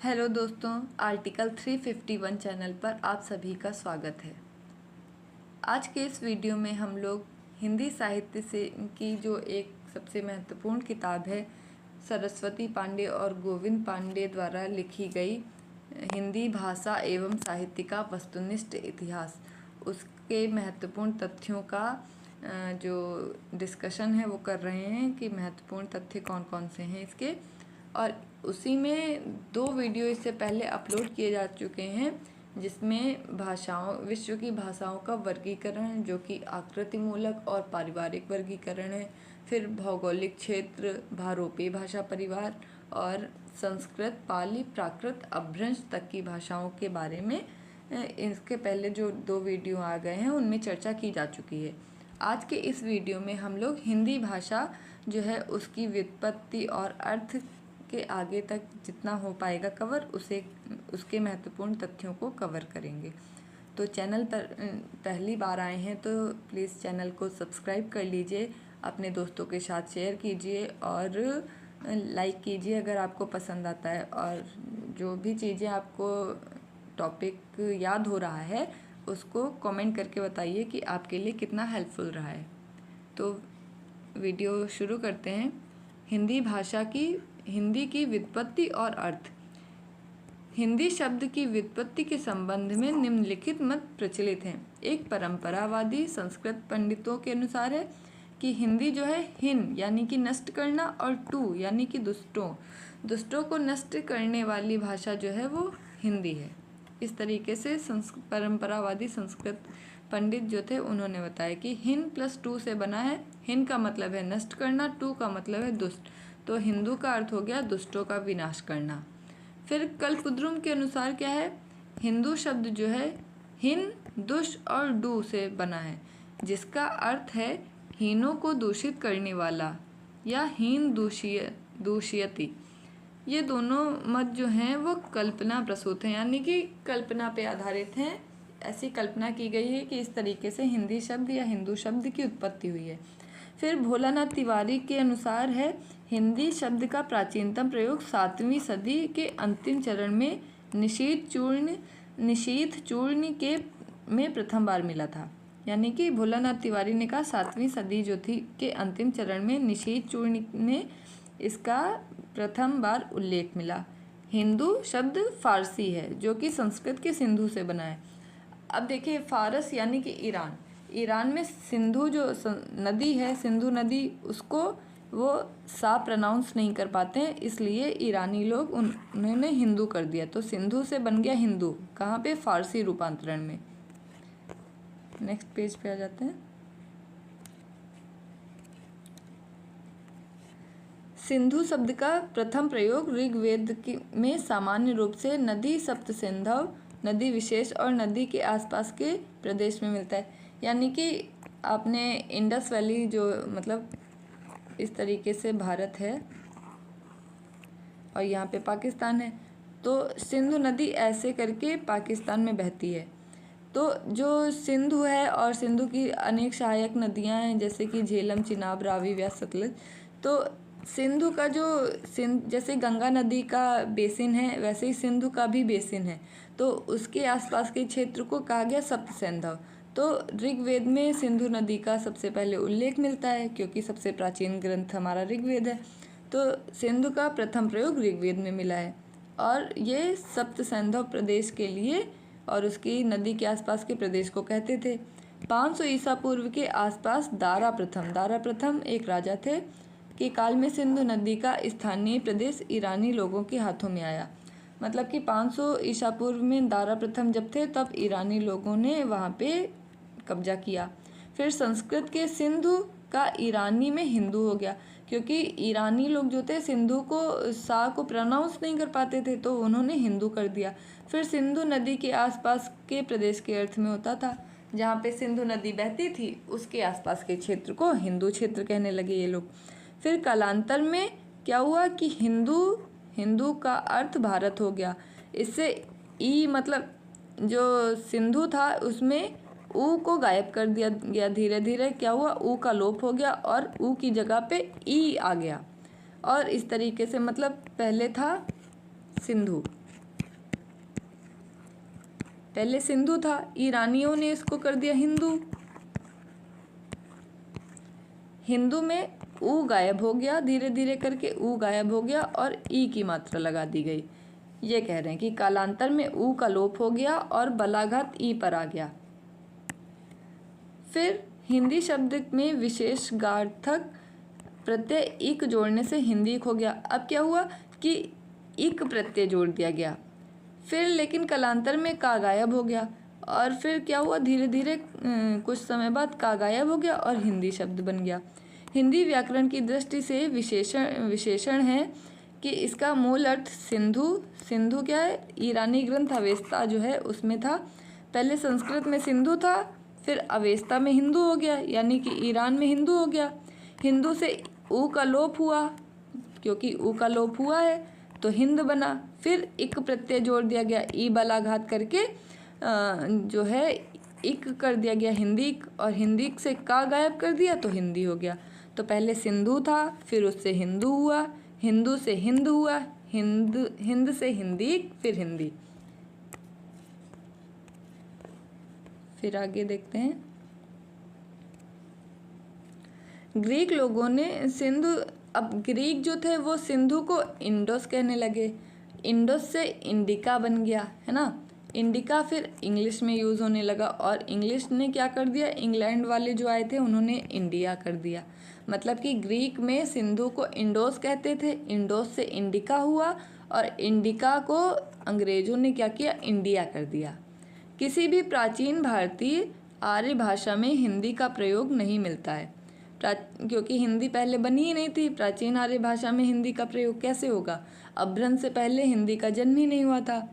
Hello दोस्तों, article 351 channel पर आप सभी का स्वागत है। आज के इस वीडियो में हम लोग हिंदी साहित्य से की जो एक सबसे महत्वपूर्ण किताब है, सरस्वती पांडे और गोविंद पांडे द्वारा लिखी गई हिंदी भाषा एवं साहित्य का वस्तुनिष्ठ इतिहास, उसके महत्वपूर्ण तथ्यों का जो डिस्कशन है वो कर रहे हैं कि महत्वपूर्ण तथ्य कौन कौन से हैं इसके। और उसी में 2 वीडियो इससे पहले अपलोड किए जा चुके हैं, जिसमें विश्व की भाषाओं का वर्गीकरण, जो कि आकृति मूलक और पारिवारिक वर्गीकरण है, फिर भौगोलिक क्षेत्र, भारोपीय भाषा परिवार और संस्कृत, पाली, प्राकृत, अपभ्रंश तक की भाषाओं के बारे में इसके पहले जो 2 वीडियो आ गए हैं उनमें चर्चा की जा चुकी है। आज के इस वीडियो में हम लोग हिंदी भाषा जो है उसकी व्युत्पत्ति और अर्थ के आगे तक जितना हो पाएगा कवर उसके महत्वपूर्ण तथ्यों को कवर करेंगे। तो चैनल पर पहली बार आए हैं तो प्लीज़ चैनल को सब्सक्राइब कर लीजिए, अपने दोस्तों के साथ शेयर कीजिए और लाइक कीजिए अगर आपको पसंद आता है। और जो भी चीज़ें आपको टॉपिक याद हो रहा है उसको कमेंट करके बताइए कि आपके लिए कितना हेल्पफुल रहा है। तो वीडियो शुरू करते हैं। हिंदी की व्युत्पत्ति और अर्थ। हिंदी शब्द की व्युत्पत्ति के संबंध में निम्नलिखित मत प्रचलित हैं। एक परंपरावादी संस्कृत पंडितों के अनुसार है कि हिंदी जो है हिन यानी कि नष्ट करना और टू यानी कि दुष्टों को नष्ट करने वाली भाषा जो है वो हिंदी है। इस तरीके से परंपरावादी संस्कृत पंडित जो थे उन्होंने बताया कि हिन प्लस टू से बना है। हिन का मतलब है नष्ट करना, टू का मतलब है दुष्ट, तो हिंदू का अर्थ हो गया दुष्टों का विनाश करना। फिर कल्पद्रुम के अनुसार क्या है, हिंदू शब्द जो है हिन, दुष्ट और डू से बना है, जिसका अर्थ है हीनों को दूषित करने वाला या हीन दूषयति। ये दोनों मत जो हैं वो कल्पना प्रसूत हैं, यानी कि कल्पना पे आधारित हैं। ऐसी कल्पना की गई है कि इस तरीके से हिंदी शब्द या हिंदू शब्द की उत्पत्ति हुई है। फिर भोलानाथ तिवारी के अनुसार है हिंदी शब्द का प्राचीनतम प्रयोग 7वीं सदी के अंतिम चरण में निशीथ चूर्ण में प्रथम बार मिला था। यानी कि भोलानाथ तिवारी ने कहा 7वीं सदी जो थी के अंतिम चरण में निशीथ चूर्ण में इसका प्रथम बार उल्लेख मिला। हिंदू शब्द फारसी है जो कि संस्कृत के सिंधु से बना है। अब देखिए, फारस यानी कि ईरान में सिंधु जो नदी है, सिंधु नदी, उसको वो सा प्रोनाउंस नहीं कर पाते हैं, इसलिए ईरानी लोग उन्होंने हिंदू कर दिया, तो सिंधु से बन गया हिंदू। कहाँ पे? फारसी रूपांतरण में। नेक्स्ट पेज पे आ जाते हैं। सिंधु शब्द का प्रथम प्रयोग ऋग्वेद में सामान्य रूप से नदी सप्त सिंधव, नदी विशेष और नदी के आसपास के प्रदेश में मिलता है। यानी कि आपने इंडस वैली जो मतलब इस तरीके से भारत है और यहाँ पे पाकिस्तान है, तो सिंधु नदी ऐसे करके पाकिस्तान में बहती है। तो जो सिंधु है और सिंधु की अनेक सहायक नदियाँ हैं जैसे कि झेलम, चिनाब, रावी, व्यास, सतलज। तो सिंधु का जैसे गंगा नदी का बेसिन है वैसे ही सिंधु का भी बेसिन है, तो उसके आसपास के क्षेत्र को कहा गया सप्त सिंधव। तो ऋग्वेद में सिंधु नदी का सबसे पहले उल्लेख मिलता है क्योंकि सबसे प्राचीन ग्रंथ हमारा ऋग्वेद है। तो सिंधु का प्रथम प्रयोग ऋग्वेद में मिला है और ये सप्त सिंधव प्रदेश के लिए और उसकी नदी के आसपास के प्रदेश को कहते थे। 500 ईसा पूर्व के आसपास दारा प्रथम एक राजा थे के काल में सिंधु नदी का स्थानीय प्रदेश ईरानी लोगों के हाथों में आया। मतलब कि 500 ईसा पूर्व में दारा प्रथम जब थे तब ईरानी लोगों ने वहाँ पे कब्जा किया। फिर संस्कृत के सिंधु का ईरानी में हिंदू हो गया, क्योंकि ईरानी लोग जो थे सिंधु को सा को प्रोनाउंस नहीं कर पाते थे, तो उन्होंने हिंदू कर दिया। फिर सिंधु नदी के आसपास के प्रदेश के अर्थ में होता था, जहाँ पे सिंधु नदी बहती थी उसके आसपास के क्षेत्र को हिंदू क्षेत्र कहने लगे ये लोग। फिर कालांतर में क्या हुआ कि हिंदू का अर्थ भारत हो गया। इससे ई मतलब जो सिंधु था उसमें ऊ को गायब कर दिया गया। धीरे धीरे क्या हुआ, ऊ का लोप हो गया और ऊ की जगह पे ई आ गया। और इस तरीके से मतलब पहले था सिंधु, पहले सिंधु था, ईरानियों ने इसको कर दिया हिंदू। हिंदू में ऊ गायब हो गया, धीरे धीरे करके ऊ गायब हो गया और ई की मात्रा लगा दी गई। ये कह रहे हैं कि कालांतर में ऊ का लोप हो गया और बलाघात ई पर आ गया। फिर हिंदी शब्द में विशेषणार्थक प्रत्यय इक जोड़ने से हिंदी हो गया। अब क्या हुआ कि इक प्रत्यय जोड़ दिया गया, फिर लेकिन कालांतर में का गायब हो गया और फिर क्या हुआ, धीरे धीरे कुछ समय बाद का गायब हो गया और हिंदी शब्द बन गया। हिंदी व्याकरण की दृष्टि से विशेषण है कि इसका मूल अर्थ सिंधु क्या है, ईरानी ग्रंथ अवेस्ता जो है उसमें था। पहले संस्कृत में सिंधु था, फिर अवेस्ता में हिंदू हो गया, यानी कि ईरान में हिंदू हो गया। हिंदू से ऊ का लोप हुआ, क्योंकि ऊ का लोप हुआ है तो हिंद बना। फिर इक प्रत्यय जोड़ दिया गया, ई बलाघात करके जो है इक कर दिया गया हिंदी, और हिंदी से का गायब कर दिया तो हिंदी हो गया। तो पहले सिंधु था, फिर उससे हिंदू हुआ, हिंदू से हिंद हुआ, हिंद से हिंदी, फिर हिंदी। फिर आगे देखते हैं। ग्रीक लोगों ने सिंधु, अब ग्रीक जो थे वो सिंधु को इंडोस कहने लगे। इंडोस से इंडिका बन गया, है ना। इंडिका फिर इंग्लिश में यूज़ होने लगा और इंग्लिश ने क्या कर दिया, इंग्लैंड वाले जो आए थे उन्होंने इंडिया कर दिया। मतलब कि ग्रीक में सिंधु को इंडोस कहते थे, इंडोस से इंडिका हुआ और इंडिका को अंग्रेज़ों ने क्या किया, इंडिया कर दिया। किसी भी प्राचीन भारतीय आर्य भाषा में हिंदी का प्रयोग नहीं मिलता है, क्योंकि हिंदी पहले बनी ही नहीं थी। प्राचीन आर्य भाषा में हिंदी का प्रयोग कैसे होगा, अभ्रंश से पहले हिंदी का जन्म ही नहीं हुआ था।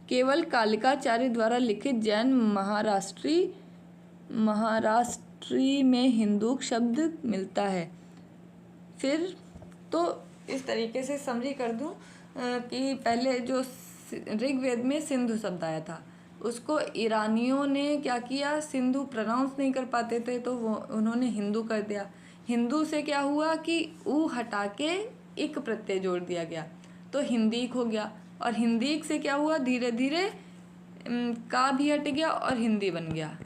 केवल कालिकाचार्य द्वारा लिखित जैन महाराष्ट्री में हिंदू शब्द मिलता है। फिर तो इस तरीके से समझी कर दूं कि पहले जो ऋग्वेद में सिंधु शब्द आया था उसको ईरानियों ने क्या किया, सिंधु प्रोनाउंस नहीं कर पाते थे तो वो उन्होंने हिंदू कर दिया। हिंदू से क्या हुआ कि ऊ हटा के इक प्रत्यय जोड़ दिया गया तो हिंदीक हो गया, और हिंदीक से क्या हुआ, धीरे धीरे का भी हट गया और हिंदी बन गया।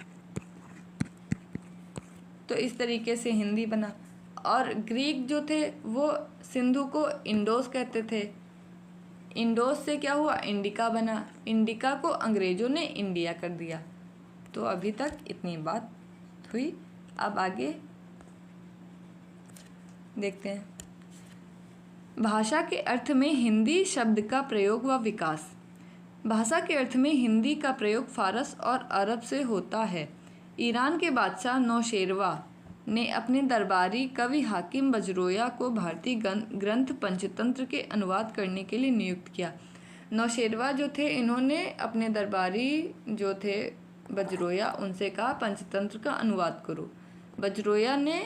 तो इस तरीके से हिंदी बना। और ग्रीक जो थे वो सिंधु को इंडोस कहते थे, इंडोस से क्या हुआ, इंडिका बना, इंडिका को अंग्रेज़ों ने इंडिया कर दिया। तो अभी तक इतनी बात हुई। अब आगे देखते हैं। भाषा के अर्थ में हिंदी शब्द का प्रयोग व विकास। भाषा के अर्थ में हिंदी का प्रयोग फारस और अरब से होता है। ईरान के बादशाह नौशेरवा ने अपने दरबारी कवि हाकिम बजरोया को भारतीय ग्रंथ पंचतंत्र के अनुवाद करने के लिए नियुक्त किया। नौशेरवा जो थे इन्होंने अपने दरबारी जो थे बजरोया उनसे कहा पंचतंत्र का अनुवाद करो। बजरोया ने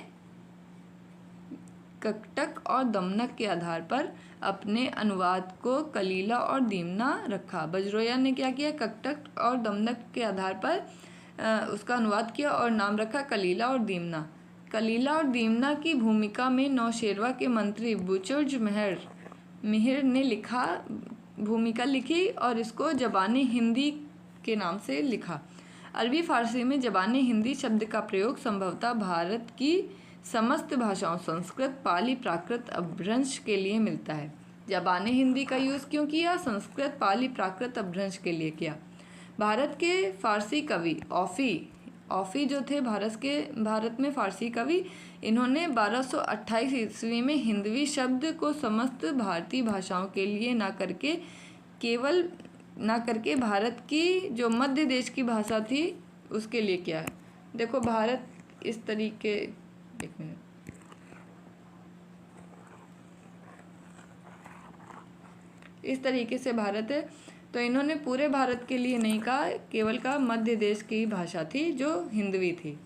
ककटक और दमनक के आधार पर अपने अनुवाद को कलीला और दीमना रखा। बजरोया ने क्या किया, ककटक और दमनक के आधार पर उसका अनुवाद किया और नाम रखा कलीला और दीमना। कलीला और दीमना की भूमिका में नौशेरवा के मंत्री बुचुर्ज मिहिर ने भूमिका लिखी और इसको ज़बान-ए हिंदी के नाम से लिखा। अरबी फारसी में ज़बान-ए हिंदी शब्द का प्रयोग संभवतः भारत की समस्त भाषाओं संस्कृत, पाली, प्राकृत, अपभ्रंश के लिए मिलता है। ज़बान-ए हिंदी का यूज़ क्यों किया, संस्कृत, पाली, प्राकृत, अपभ्रंश के लिए किया। भारत के फारसी कवि औफी जो थे भारत में फारसी कवि, इन्होंने 1228 ईस्वी में हिंदवी शब्द को समस्त भारतीय भाषाओं के लिए ना करके भारत की जो मध्य देश की भाषा थी उसके लिए किया है। देखो भारत इस तरीके, एक मिनट, इस तरीके से भारत है तो इन्होंने पूरे भारत के लिए नहीं कहा, केवल का मध्य देश की भाषा थी जो हिंदवी थी।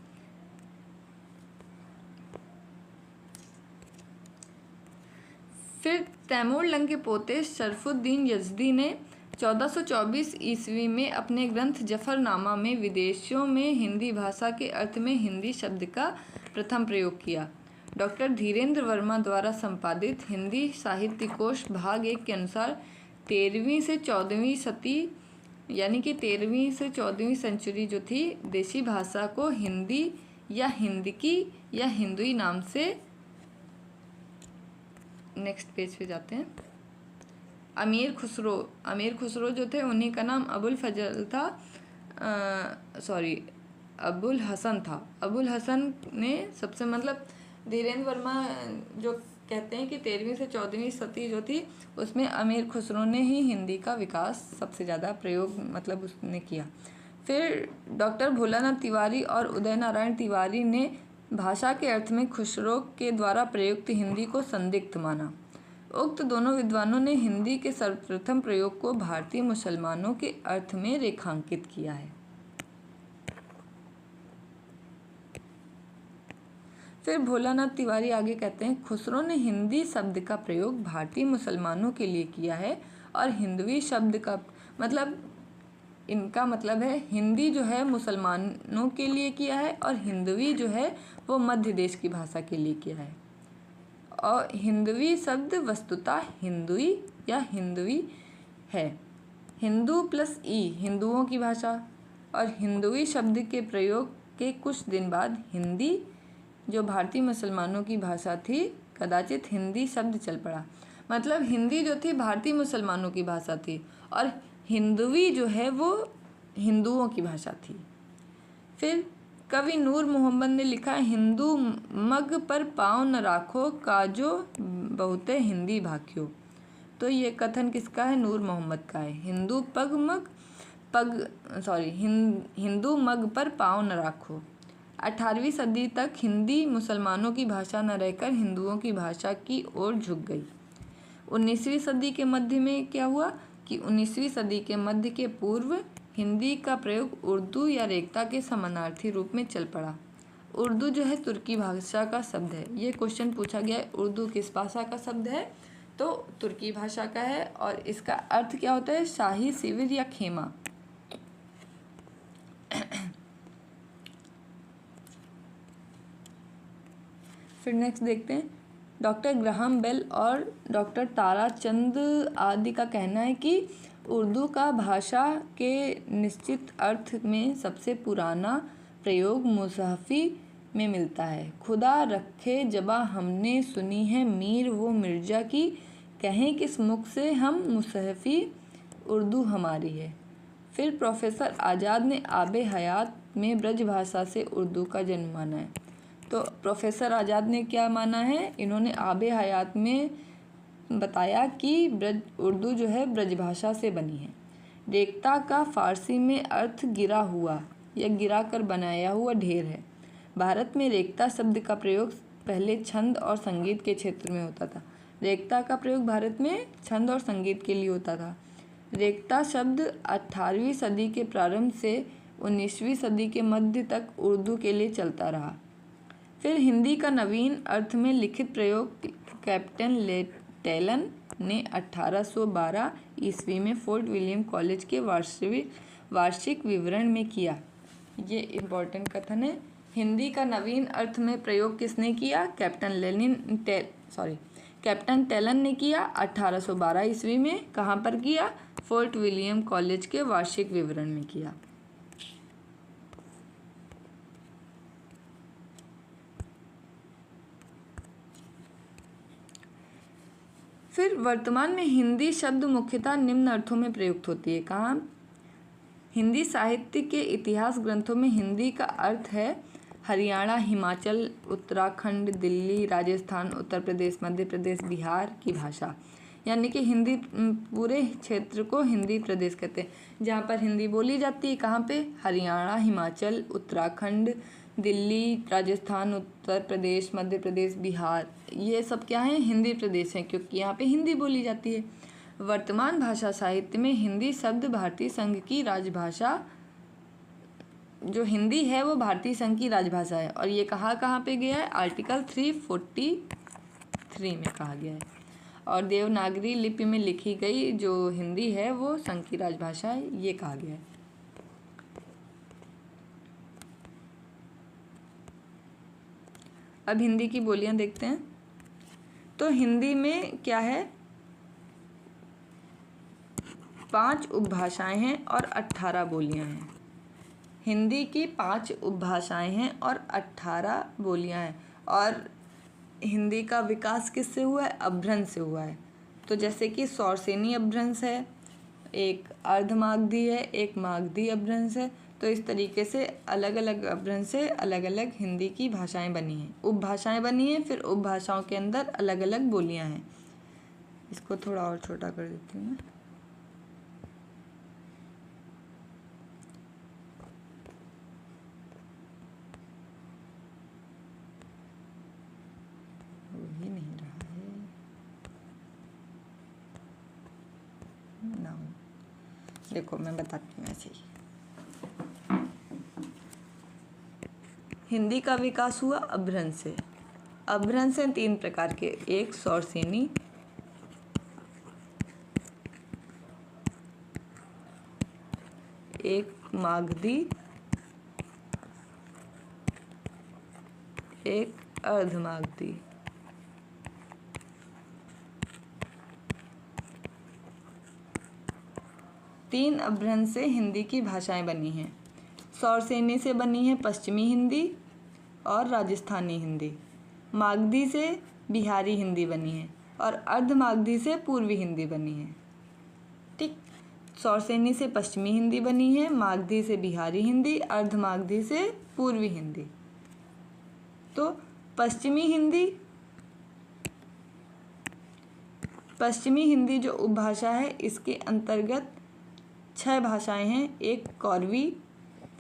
फिर तैमूर लंग के पोते शरफुद्दीन यज़दी ने 1424 ईस्वी में अपने ग्रंथ जफरनामा में विदेशों में हिंदी भाषा के अर्थ में हिंदी शब्द का प्रथम प्रयोग किया। डॉक्टर धीरेन्द्र वर्मा द्वारा संपादित हिंदी साहित्य कोश भाग 1 के अनुसार 13वीं से 14वीं सदी यानी कि 13वीं से 14वीं सेंचुरी जो थी, देशी भाषा को हिंदी या हिंदकी या हिंदुई नाम से, नेक्स्ट पेज पे जाते हैं, अमीर खुसरो जो थे उन्हीं का नाम अबुल फजल था, अबुल हसन था। अबुल हसन ने सबसे, मतलब धीरेन्द्र वर्मा जो कहते हैं कि 13वीं से 14वीं सदी जो थी उसमें अमीर खुसरो ने ही हिंदी का विकास सबसे ज़्यादा प्रयोग मतलब उसने किया। फिर डॉक्टर भोलानाथ तिवारी और उदय नारायण तिवारी ने भाषा के अर्थ में खुसरो के द्वारा प्रयुक्त हिंदी को संदिग्ध माना। उक्त दोनों विद्वानों ने हिंदी के सर्वप्रथम प्रयोग को भारतीय मुसलमानों के अर्थ में रेखांकित किया है। फिर भोलानाथ तिवारी आगे कहते हैं, खुसरो ने हिंदी शब्द का प्रयोग भारतीय मुसलमानों के लिए किया है और हिंदवी शब्द का मतलब, इनका मतलब है हिंदी जो है मुसलमानों के लिए किया है और हिंदवी जो है वो मध्य देश की भाषा के लिए किया है। और हिंदवी शब्द वस्तुतः हिंदुई या हिंदवी है। हिंदू प्लस ई हिंदुओं की भाषा, और हिंदुई शब्द के प्रयोग के कुछ दिन बाद हिंदी जो भारतीय मुसलमानों की भाषा थी कदाचित हिंदी शब्द चल पड़ा। मतलब हिंदी जो थी भारतीय मुसलमानों की भाषा थी और हिंदवी जो है वो हिंदुओं की भाषा थी। फिर कवि नूर मोहम्मद ने लिखा, हिंदू मग पर पाँव न राखो काजो बहुते हिंदी भाख्यो। तो ये कथन किसका है? नूर मोहम्मद का है। हिंदू मग पर पाँव न राखो। 18वीं सदी तक हिंदी मुसलमानों की भाषा न रहकर हिंदुओं की भाषा की ओर झुक गई। 19वीं सदी के मध्य में क्या हुआ कि 19वीं सदी के मध्य के पूर्व हिंदी का प्रयोग उर्दू या रेख्ता के समानार्थी रूप में चल पड़ा। उर्दू जो है तुर्की भाषा का शब्द है। ये क्वेश्चन पूछा गया है, उर्दू किस भाषा का शब्द है? तो तुर्की भाषा का है। और इसका अर्थ क्या होता है? शाही शिविर या खेमा। फिर नेक्स्ट देखते हैं, डॉक्टर ग्राहम बेल और डॉक्टर ताराचंद आदि का कहना है कि उर्दू का भाषा के निश्चित अर्थ में सबसे पुराना प्रयोग मुसहफ़ी में मिलता है। खुदा रखे जबा हमने सुनी है मीर वो मिर्ज़ा की, कहें किस मुख से हम मुसहफ़ी उर्दू हमारी है। फिर प्रोफेसर आज़ाद ने आबे हयात में ब्रज भाषा से उर्दू का जन्म माना है। तो प्रोफेसर आज़ाद ने क्या माना है? इन्होंने आबे हयात में बताया कि उर्दू जो है ब्रज भाषा से बनी है। रेख्ता का फारसी में अर्थ गिरा हुआ या गिरा कर बनाया हुआ ढेर है। भारत में रेख्ता शब्द का प्रयोग पहले छंद और संगीत के क्षेत्र में होता था। रेख्ता का प्रयोग भारत में छंद और संगीत के लिए होता था। रेख्ता शब्द 18वीं सदी के प्रारंभ से 19वीं सदी के मध्य तक उर्दू के लिए चलता रहा। फिर हिंदी का नवीन अर्थ में लिखित प्रयोग कैप्टन टेलन ने 1812 ईस्वी में फोर्ट विलियम कॉलेज के वार्षिक विवरण में किया। ये इम्पोर्टेंट कथन है। हिंदी का नवीन अर्थ में प्रयोग किसने किया? कैप्टन टेलन ने किया 1812 ईस्वी में। कहाँ पर किया? फोर्ट विलियम कॉलेज के वार्षिक विवरण में किया। फिर वर्तमान में हिंदी शब्द मुख्यतः निम्न अर्थों में प्रयुक्त होती है। कहाँ? हिंदी साहित्य के इतिहास ग्रंथों में हिंदी का अर्थ है हरियाणा, हिमाचल, उत्तराखंड, दिल्ली, राजस्थान, उत्तर प्रदेश, मध्य प्रदेश, बिहार की भाषा। यानी कि हिंदी पूरे क्षेत्र को हिंदी प्रदेश कहते हैं, जहाँ पर हिंदी बोली जाती है। कहाँ पे? हरियाणा, हिमाचल, उत्तराखंड, दिल्ली, राजस्थान, उत्तर प्रदेश, मध्य प्रदेश, बिहार, ये सब क्या हैं? हिंदी प्रदेश हैं, क्योंकि यहाँ पे हिंदी बोली जाती है। वर्तमान भाषा साहित्य में हिंदी शब्द भारतीय संघ की राजभाषा, जो हिंदी है वो भारतीय संघ की राजभाषा है। और ये कहाँ पे गया है? आर्टिकल 343 में कहा गया है। और देवनागरी लिपि में लिखी गई जो हिंदी है वो संघ की राजभाषा है, ये कहा गया है। अब हिंदी की बोलियां देखते हैं। तो हिंदी में क्या है? 5 उपभाषाएं हैं और 18 बोलियां हैं। हिंदी की 5 उपभाषाएं हैं और 18 बोलियां हैं। और हिंदी का विकास किससे हुआ है? अपभ्रंश से हुआ है। तो जैसे कि सौरसेनी अपभ्रंश है, एक अर्धमागधी है, एक मागधी अपभ्रंश है। तो इस तरीके से अलग अलग अपभ्रंश से अलग अलग हिंदी की भाषाएं बनी हैं, उपभाषाएं बनी हैं। फिर उपभाषाओं के अंदर अलग अलग बोलियां हैं। इसको थोड़ा और छोटा कर देती हूँ मैं। वही नहीं रहा है ना, देखो मैं बताती हूँ ऐसे ही। हिंदी का विकास हुआ अपभ्रंश से। अपभ्रंश हैं 3 प्रकार के, एक सौरसेनी, एक मागधी, एक अर्धमागधी। तीन अपभ्रंश से हिंदी की भाषाएं बनी हैं। सौरसेनी से बनी है पश्चिमी हिंदी और राजस्थानी हिंदी। मागधी से बिहारी हिंदी बनी है और अर्धमागधी से पूर्वी हिंदी बनी है। ठीक, सौरसेनी से पश्चिमी हिंदी बनी है, मागधी से बिहारी हिंदी, अर्धमागधी से पूर्वी हिंदी। तो पश्चिमी हिंदी जो उपभाषा है, इसके अंतर्गत 6 भाषाएं हैं। एक कौरवी,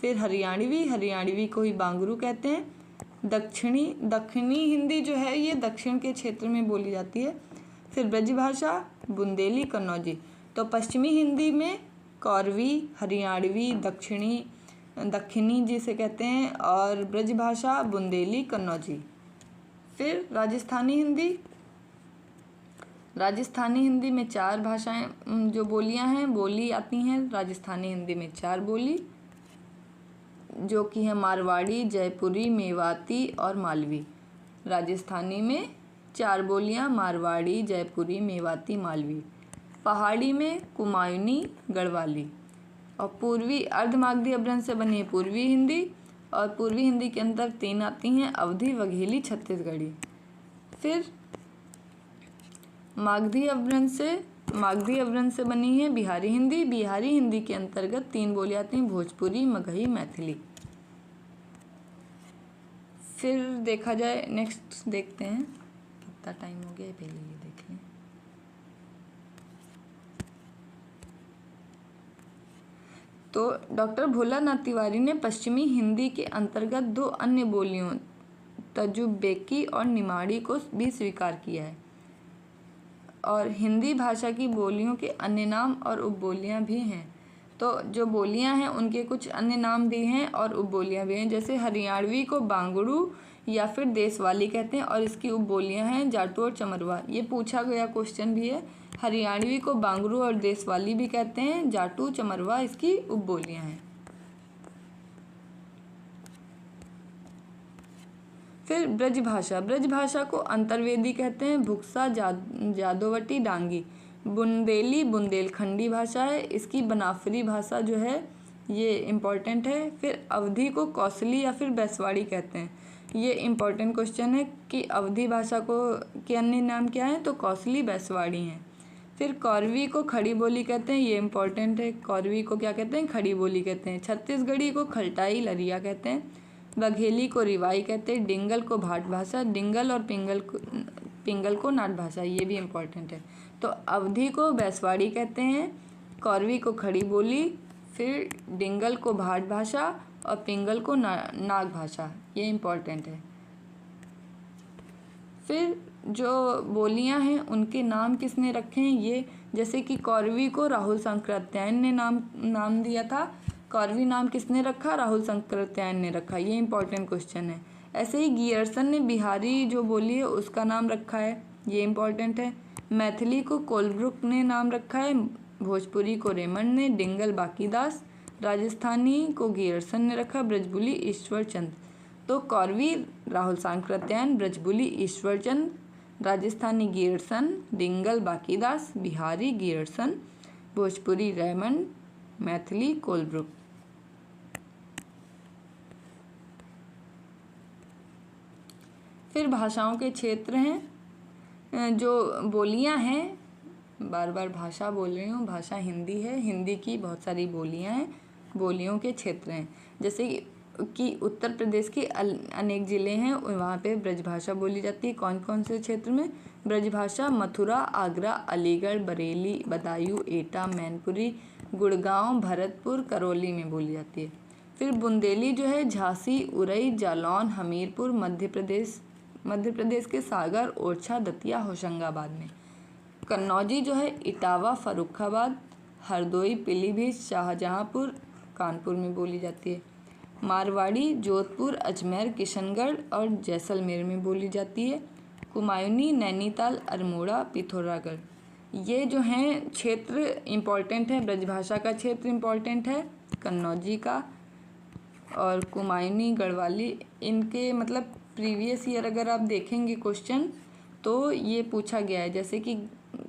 फिर हरियाणवी को ही बांगरू कहते हैं। दक्षिणी हिंदी जो है ये दक्षिण के क्षेत्र में बोली जाती है। फिर ब्रजभाषा, बुंदेली, कन्नौजी। तो पश्चिमी हिंदी में कौरवी, हरियाणवी, दक्षिणी जिसे कहते हैं, और ब्रजभाषा, बुंदेली, कन्नौजी। फिर राजस्थानी हिंदी में 4 भाषाएं जो बोली आती हैं। राजस्थानी हिंदी में 4 बोली जो कि है मारवाड़ी, जयपुरी, मेवाती और मालवी। राजस्थानी में 4 बोलियां, मारवाड़ी, जयपुरी, मेवाती, मालवी। पहाड़ी में कुमायूनी, गढ़वाली। और पूर्वी अर्धमागधी अपभ्रंश से बनी है पूर्वी हिंदी। और पूर्वी हिंदी के अंदर 3 आती हैं, अवधी, वघेली, छत्तीसगढ़ी। फिर मागधी अपभ्रंश से बनी है बिहारी हिंदी। बिहारी हिंदी के अंतर्गत 3 बोली आती हैं, भोजपुरी, मगही, मैथिली। फिर देखा जाए, नेक्स्ट देखते हैं, कितना टाइम हो गया पहले ये देख लें। तो डॉक्टर भोलानाथ तिवारी ने पश्चिमी हिंदी के अंतर्गत 2 अन्य बोलियों तजुबेकी और निमाड़ी को भी स्वीकार किया है। और हिंदी भाषा की बोलियों के अन्य नाम और उपबोलियां भी हैं। तो जो बोलियां हैं उनके कुछ अन्य नाम भी हैं और उपबोलियां भी हैं। जैसे हरियाणवी को बांगड़ू या फिर देशवाली कहते हैं और इसकी उपबोलियां हैं जाटू और चमरवा। ये पूछा गया क्वेश्चन भी है। हरियाणवी को बांगड़ू और देशवाली भी कहते हैं, जाटू, चमरवा इसकी उपबोलियां हैं। फिर ब्रजभाषा को अंतर्वेदी कहते हैं, भुक्सा, जादोवटी, डांगी। बुंदेली बुंदेलखंडी भाषा है, इसकी बनाफरी भाषा जो है ये इम्पॉर्टेंट है। फिर अवधी को कौशली या फिर बैसवाड़ी कहते हैं। ये इम्पॉर्टेंट क्वेश्चन है कि अवधी भाषा को के अन्य नाम क्या हैं, तो कौशली, बैसवाड़ी हैं। फिर कौरवी को खड़ी बोली कहते हैं, ये इम्पॉर्टेंट है। कौरवी को क्या कहते हैं, खड़ी बोली कहते हैं। छत्तीसगढ़ी को खलटाई, लरिया कहते हैं। बघेली को रिवाई कहते हैं। डिंगल को भाट भाषा, डिंगल और पिंगल को नाट भाषा, ये भी इम्पॉर्टेंट है। तो अवधी को बैसवाड़ी कहते हैं, कौरवी को खड़ी बोली, फिर डिंगल को भाट भाषा और पिंगल को नाग भाषा, ये इम्पॉर्टेंट है। फिर जो बोलियां हैं उनके नाम किसने रखे हैं, ये जैसे कि कौरवी को राहुल शंकराचार्य ने नाम दिया था। कौरवी नाम किसने रखा, राहुल शंकराचार्य ने रखा, ये इम्पॉर्टेंट क्वेश्चन है। ऐसे ही गियर्सन ने बिहारी जो बोली है उसका नाम रखा है, ये इम्पॉर्टेंट है। मैथिली को कोलब्रुक ने नाम रखा है, भोजपुरी को रेमंड ने, डिंगल बाकीदास, राजस्थानी को गियर्सन ने रखा, ब्रजबुली ईश्वरचंद। तो Kauravi Rahul Shankaracharya, Brajbuli Ishwarchand, Rajasthani Grierson, Dingal Bakidas, Bihari Grierson, Bhojpuri Raymond, Maithili Colebrooke. फिर भाषाओं के क्षेत्र हैं, जो बोलियां हैं, बार बार भाषा बोल रही हूँ, भाषा हिंदी है, हिंदी की बहुत सारी बोलियां हैं, बोलियों के क्षेत्र हैं। जैसे कि उत्तर प्रदेश के अनेक ज़िले हैं, वहाँ पे ब्रजभाषा बोली जाती है। कौन कौन से क्षेत्र में? ब्रजभाषा मथुरा, आगरा, अलीगढ़, बरेली, बदायूं, एटा, मैनपुरी, गुड़गांव, भरतपुर, करौली में बोली जाती है। फिर बुंदेली जो है झांसी, उरई, जालौन, हमीरपुर, मध्य प्रदेश के सागर, ओरछा, दतिया, होशंगाबाद में। कन्नौजी जो है इटावा, फर्रुखाबाद, हरदोई, पीलीभीत, शाहजहांपुर, कानपुर में बोली जाती है। मारवाड़ी जोधपुर, अजमेर, किशनगढ़ और जैसलमेर में बोली जाती है। कुमायूनी नैनीताल, अल्मोड़ा, पिथौरागढ़। ये जो हैं क्षेत्र इम्पॉर्टेंट है, ब्रजभाषा का क्षेत्र इम्पॉर्टेंट है, कन्नौजी का और कुमायूनी गढ़वाली। इनके मतलब प्रीवियस ईयर अगर आप देखेंगे क्वेश्चन तो ये पूछा गया है, जैसे कि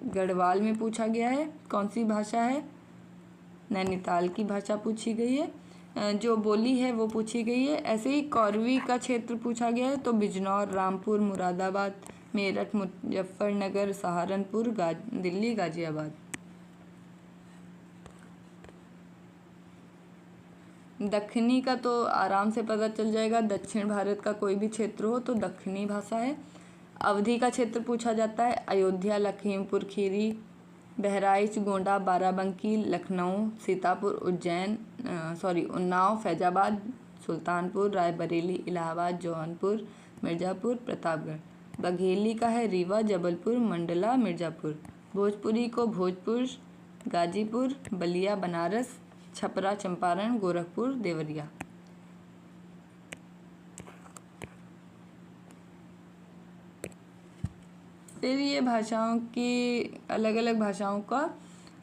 गढ़वाल में पूछा गया है कौन सी भाषा है, नैनीताल की भाषा पूछी गई है, जो बोली है वो पूछी गई है। ऐसे ही कौरवी का क्षेत्र पूछा गया है, तो बिजनौर, रामपुर, मुरादाबाद, मेरठ, मुजफ्फरनगर, सहारनपुर, दिल्ली, गाजियाबाद। दक्षिणी का तो आराम से पता चल जाएगा, दक्षिण भारत का कोई भी क्षेत्र हो तो दक्षिणी भाषा है। अवधि का क्षेत्र पूछा जाता है, अयोध्या, लखीमपुर खीरी, बहराइच, गोंडा, बाराबंकी, लखनऊ, सीतापुर, उन्नाव, फैजाबाद, सुल्तानपुर, रायबरेली, इलाहाबाद, जौनपुर, मिर्ज़ापुर, प्रतापगढ़। बघेली का है रीवा, जबलपुर, मंडला, मिर्ज़ापुर। भोजपुरी को भोजपुर, गाजीपुर, बलिया, बनारस, छपरा, चंपारण, गोरखपुर, देवरिया। फिर ये भाषाओं की अलग अलग भाषाओं का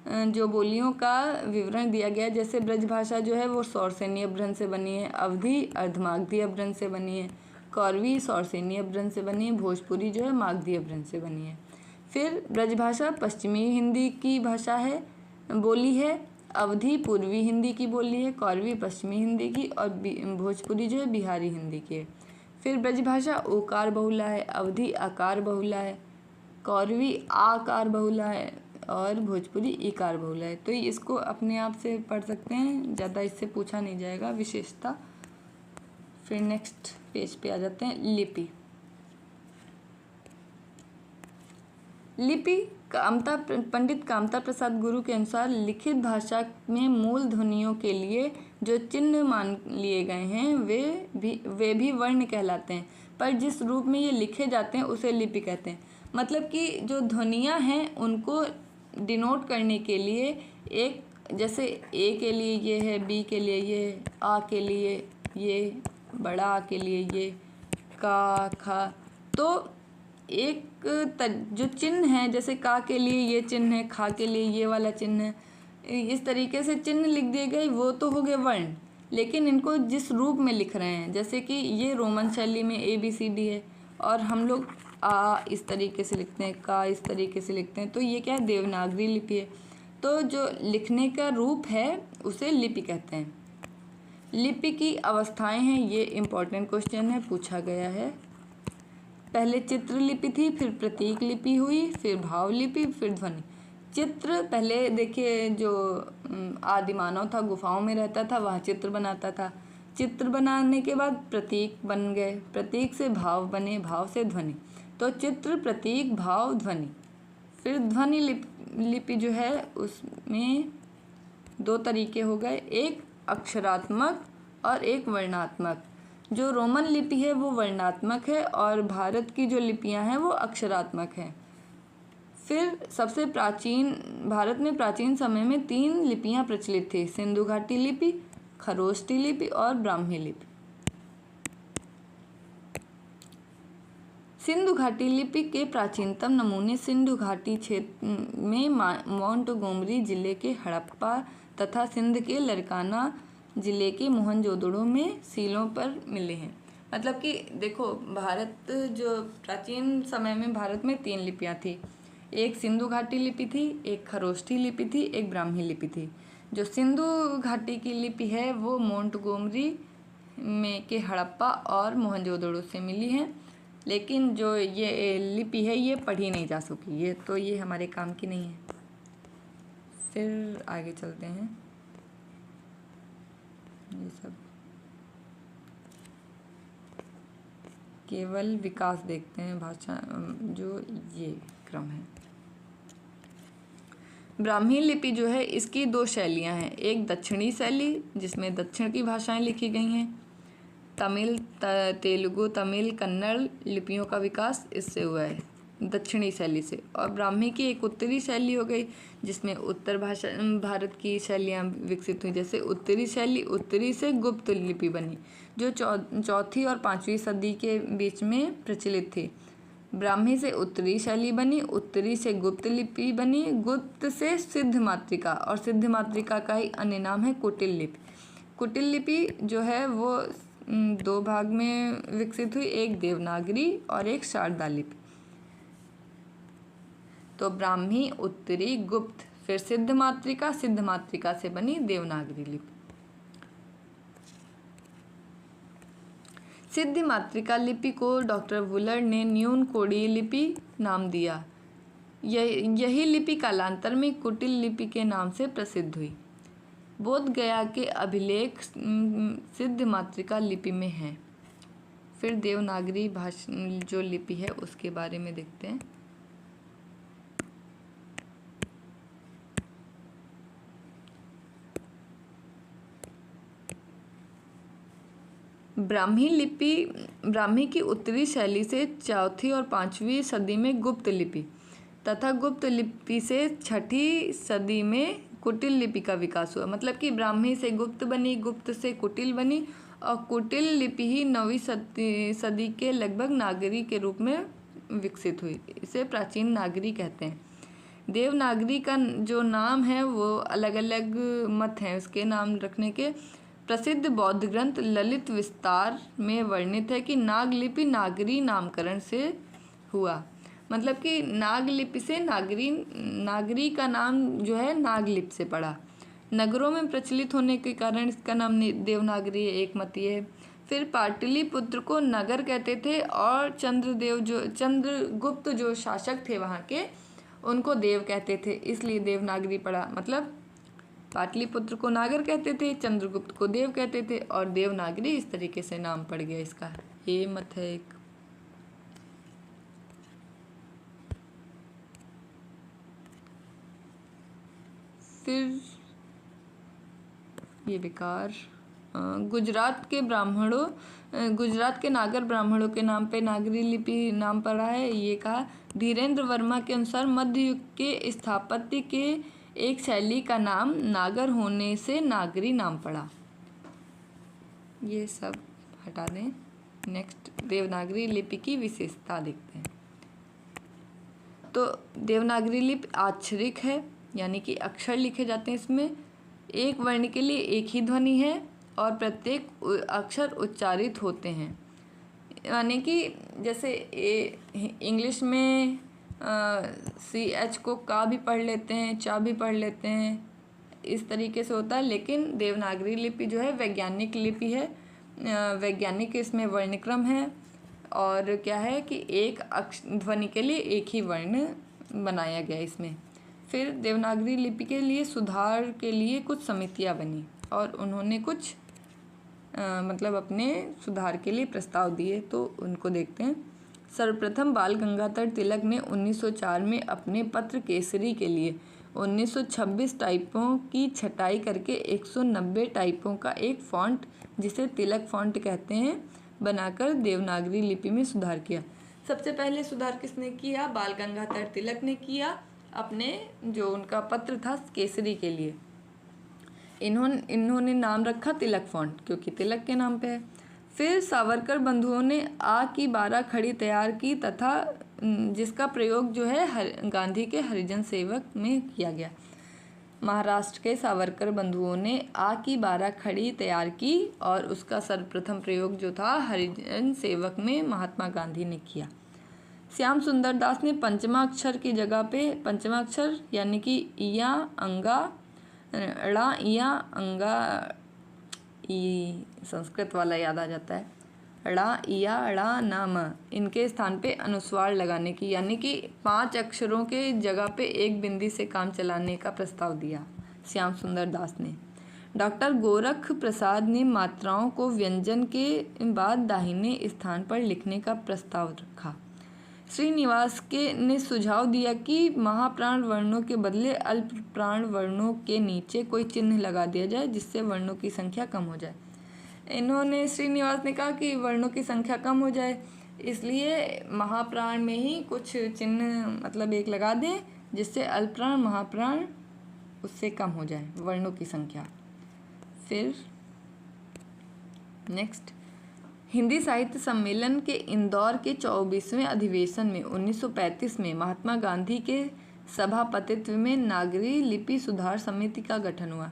जो बोलियों का विवरण दिया गया है। जैसे ब्रजभाषा जो है वो सौरसेनी अपभ्रंश से बनी है, अवधि अर्धमागधी अपभ्रंश से बनी है, कौरवी सौरसेनी अपभ्रंश से बनी है, भोजपुरी जो है मागधी अपभ्रंश से बनी है। फिर ब्रजभाषा पश्चिमी हिंदी की भाषा है, बोली है, अवधि पूर्वी हिंदी की बोली है, कौरवी पश्चिमी हिंदी की और भोजपुरी जो है बिहारी हिंदी की है। फिर ब्रजभाषा ओकार बहुला है, अवधि आकार बहुला है, कौरवी आकार बहुला है और भोजपुरी इकार बहुला है। तो इसको अपने आप से पढ़ सकते हैं, ज़्यादा इससे पूछा नहीं जाएगा विशेषता। फिर नेक्स्ट पेज पे आ जाते हैं, लिपि। लिपि पंडित कामता प्रसाद गुरु के अनुसार लिखित भाषा में मूल ध्वनियों के लिए जो चिन्ह मान लिए गए हैं वे भी वर्ण कहलाते हैं, पर जिस रूप में ये लिखे जाते हैं उसे लिपि कहते हैं। मतलब कि जो ध्वनियाँ हैं उनको डिनोट करने के लिए एक, जैसे ए के लिए ये है, बी के लिए ये है, आ के लिए ये, बड़ा आ के लिए ये, का, खा, तो एक जो चिन्ह है, जैसे का के लिए ये चिन्ह है, खा के लिए ये वाला चिन्ह है, इस तरीके से चिन्ह लिख दिए गए, वो तो हो गए वर्ण। लेकिन इनको जिस रूप में लिख रहे हैं, जैसे कि ये रोमन शैली में ABCD है और हम लोग आ इस तरीके से लिखते हैं, का इस तरीके से लिखते हैं, तो ये क्या है, देवनागरी लिपि है। तो जो लिखने का रूप है उसे लिपि कहते हैं। लिपि की अवस्थाएं हैं, ये इम्पोर्टेंट क्वेश्चन है, पूछा गया है। पहले चित्र लिपि थी, फिर प्रतीक लिपि हुई, फिर भाव लिपि, फिर ध्वनि। चित्र पहले देखिए, जो आदि मानव था गुफाओं में रहता था, वहाँ चित्र बनाता था। चित्र बनाने के बाद प्रतीक बन गए, प्रतीक से भाव बने, भाव से ध्वनि। तो चित्र, प्रतीक, भाव, ध्वनि। फिर ध्वनि लिपि जो है उसमें दो तरीके हो गए, एक अक्षरात्मक और एक वर्णात्मक। जो रोमन लिपि है वो वर्णात्मक है और भारत की जो लिपियां हैं वो अक्षरात्मक हैं। फिर सबसे प्राचीन, भारत में प्राचीन समय में 3 लिपियां प्रचलित थी, सिंधु घाटी लिपि, खरोष्टी लिपि और ब्राह्मी लिपि। सिंधु घाटी लिपि के प्राचीनतम नमूने सिंधु घाटी क्षेत्र में मोंटगोमरी जिले के हड़प्पा तथा सिंध के लरकाना जिले के मोहनजोदड़ो में सीलों पर मिले हैं। मतलब कि देखो, भारत जो प्राचीन समय में भारत में 3 लिपियां थी, एक सिंधु घाटी लिपि थी, एक खरोष्ठी लिपि थी, एक ब्राह्मी लिपि थी। जो सिंधु घाटी की लिपि है वो मोंटगोमरी में के हड़प्पा और मोहनजोदड़ो से मिली है, लेकिन जो ये लिपि है ये पढ़ी नहीं जा सकी, ये हमारे काम की नहीं है। फिर आगे चलते हैं। ये सब केवल विकास देखते हैं भाषा, जो ये क्रम है। ब्राह्मी लिपि जो है इसकी दो शैलियां हैं, एक दक्षिणी शैली जिसमें दक्षिण की भाषाएं लिखी गई हैं, तमिल, तेलुगु, तमिल, कन्नड़ लिपियों का विकास इससे हुआ है दक्षिणी शैली से, और ब्राह्मी की एक उत्तरी शैली हो गई जिसमें उत्तर भारत की शैलियाँ विकसित हुई। जैसे उत्तरी शैली, उत्तरी से गुप्त लिपि बनी जो चौथी और 5वीं सदी के बीच में प्रचलित थी। ब्राह्मी से उत्तरी शैली बनी, उत्तरी से गुप्त लिपि बनी, गुप्त से सिद्ध मातृका, और सिद्ध मातृका का ही अन्य नाम है कुटिल लिपि। कुटिल लिपि जो है वो 2 भाग में विकसित हुई, एक देवनागरी और एक शारदा लिपि। तो ब्राह्मी, उत्तरी, गुप्त, फिर सिद्ध मातृका से बनी देवनागरी लिपि। सिद्ध मातृका लिपि को डॉक्टर वुलर ने न्यून कोडीय लिपि नाम दिया। यही लिपि कालांतर में कुटिल लिपि के नाम से प्रसिद्ध हुई। बोध गया के अभिलेख सिद्ध मातृका लिपि में हैं। फिर देवनागरी भाषा जो लिपि है उसके बारे में देखते हैं। ब्राह्मी की उत्तरी शैली से चौथी और 5वीं सदी में गुप्त लिपि तथा गुप्त लिपि से 6ठी सदी में कुटिल लिपि का विकास हुआ। मतलब कि ब्राह्मी से गुप्त बनी, गुप्त से कुटिल बनी, और कुटिल लिपि ही 9वीं सदी के लगभग नागरी के रूप में विकसित हुई। इसे प्राचीन नागरी कहते हैं। देवनागरी का जो नाम है वो अलग अलग मत हैं उसके नाम रखने के। प्रसिद्ध बौद्ध ग्रंथ ललित विस्तार में वर्णित है कि नागलिपि नागरी नामकरण से हुआ। मतलब कि नागलिपि से नागरी का नाम जो है नागलिपि से पड़ा। नगरों में प्रचलित होने के कारण इसका नाम देवनागरी एक मती है। फिर पाटलिपुत्र को नगर कहते थे, और चंद्रगुप्त जो शासक थे वहाँ के, उनको देव कहते थे, इसलिए देवनागरी पड़ा। मतलब पाटलिपुत्र को नागर कहते थे, चंद्रगुप्त को देव कहते थे, और देवनागरी इस तरीके से नाम पड़ गया इसका। ये मत है एक। फिर ये विकार गुजरात के नागर ब्राह्मणों के नाम पे नागरी लिपि नाम पड़ा है। ये कहा धीरेन्द्र वर्मा के अनुसार मध्य युग के स्थापत्य के एक शैली का नाम नागर होने से नागरी नाम पड़ा। ये सब हटा दें। नेक्स्ट देवनागरी लिपि की विशेषता देखते हैं। तो देवनागरी लिपि आक्षरिक है, यानी कि अक्षर लिखे जाते हैं इसमें। एक वर्ण के लिए एक ही ध्वनि है और प्रत्येक अक्षर उच्चारित होते हैं। यानी कि जैसे इंग्लिश में CH को का भी पढ़ लेते हैं, चा भी पढ़ लेते हैं, इस तरीके से होता है। लेकिन देवनागरी लिपि जो है वैज्ञानिक लिपि है। वैज्ञानिक इसमें वर्णक्रम है, और क्या है कि एक ध्वनि के लिए एक ही वर्ण बनाया गया इसमें। फिर देवनागरी लिपि के लिए सुधार के लिए कुछ समितियां बनी, और उन्होंने कुछ मतलब अपने सुधार के लिए प्रस्ताव दिए, तो उनको देखते हैं। सर्वप्रथम बाल गंगाधर तिलक ने 1904 में अपने पत्र केसरी के लिए 1926 टाइपों की छटाई करके 190 टाइपों का एक फॉन्ट, जिसे तिलक फॉन्ट कहते हैं, बनाकर देवनागरी लिपि में सुधार किया। सबसे पहले सुधार किसने किया? बाल गंगाधर तिलक ने किया, अपने जो उनका पत्र था केसरी के लिए। इन्होंने नाम रखा तिलक फॉन्ट, क्योंकि तिलक के नाम पे है। फिर सावरकर बंधुओं ने आ की 12 खड़ी तैयार की, तथा जिसका प्रयोग जो है गांधी के हरिजन सेवक में किया गया। महाराष्ट्र के सावरकर बंधुओं ने आ की 12 खड़ी तैयार की, और उसका सर्वप्रथम प्रयोग जो था हरिजन सेवक में महात्मा गांधी ने किया। श्याम सुंदर दास ने पंचमा अक्षर की जगह पे पंचमा अक्षर यानी कि इया अंगा ड़ा इया अंगा ई संस्कृत वाला याद आ जाता है ड़ा इया ड़ा ना म इनके स्थान पे अनुस्वार लगाने की यानी कि 5 अक्षरों के जगह पे एक बिंदी से काम चलाने का प्रस्ताव दिया श्याम सुंदर दास ने। डॉक्टर गोरख प्रसाद ने मात्राओं को व्यंजन के बाद दाहिने स्थान पर लिखने का प्रस्ताव रखा। श्रीनिवास के ने सुझाव दिया कि महाप्राण वर्णों के बदले अल्प प्राण वर्णों के नीचे कोई चिन्ह लगा दिया जाए जिससे वर्णों की संख्या कम हो जाए। श्रीनिवास ने कहा कि वर्णों की संख्या कम हो जाए, इसलिए महाप्राण में ही कुछ चिन्ह मतलब एक लगा दें जिससे अल्प प्राण महाप्राण उससे कम हो जाए वर्णों की संख्या। फिर नेक्स्ट, हिंदी साहित्य सम्मेलन के इंदौर के 24वें अधिवेशन में 1935 में महात्मा गांधी के सभापतित्व में नागरी लिपि सुधार समिति का गठन हुआ।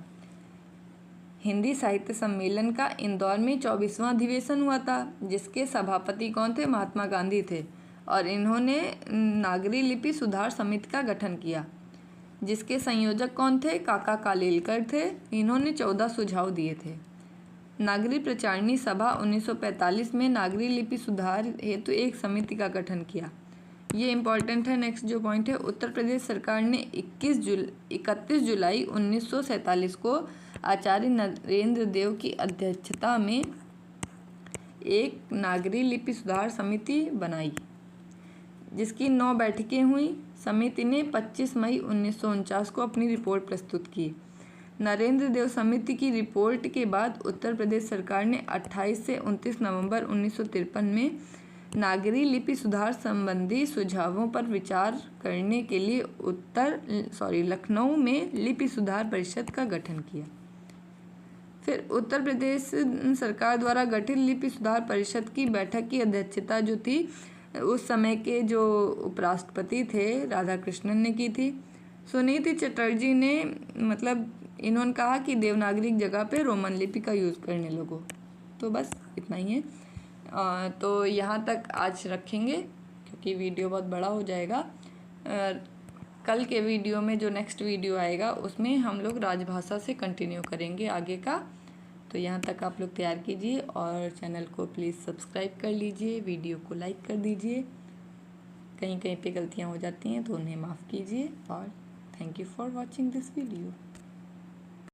हिंदी साहित्य सम्मेलन का इंदौर में 24वां अधिवेशन हुआ था जिसके सभापति कौन थे? महात्मा गांधी थे और इन्होंने नागरी लिपि सुधार समिति का गठन किया जिसके संयोजक कौन थे? काका कालेलकर थे। इन्होंने 14 सुझाव दिए थे। नागरी प्रचारणी सभा 1945 में नागरी लिपि सुधार हेतु एक समिति का गठन किया। ये इम्पॉर्टेंट है। नेक्स्ट जो पॉइंट है, उत्तर प्रदेश सरकार ने 31 जुलाई 1947 को आचार्य नरेंद्र देव की अध्यक्षता में एक नागरी लिपि सुधार समिति बनाई जिसकी 9 बैठकें हुई। समिति ने 25 मई 1949 को अपनी रिपोर्ट प्रस्तुत की। नरेंद्र देव समिति की रिपोर्ट के बाद उत्तर प्रदेश सरकार ने 28 से 29 नवंबर 1953 में नागरी लिपि सुधार संबंधी सुझावों पर विचार करने के लिए लखनऊ में लिपि सुधार परिषद का गठन किया। फिर उत्तर प्रदेश सरकार द्वारा गठित लिपि सुधार परिषद की बैठक की अध्यक्षता जो थी उस समय के जो उपराष्ट्रपति थे राधाकृष्णन ने की थी। सुनीति चटर्जी ने इन्होंने कहा कि देवनागरी जगह पे रोमन लिपि का यूज़ करने लगो। तो बस इतना ही है। तो यहाँ तक आज रखेंगे क्योंकि वीडियो बहुत बड़ा हो जाएगा। कल के वीडियो में जो नेक्स्ट वीडियो आएगा उसमें हम लोग राजभाषा से कंटिन्यू करेंगे आगे का। तो यहाँ तक आप लोग तैयार कीजिए और चैनल को प्लीज़ सब्सक्राइब कर लीजिए, वीडियो को लाइक कर दीजिए। कहीं कहीं पे गलतियाँ हो जाती हैं तो उन्हें माफ़ कीजिए और thank you for watching this video.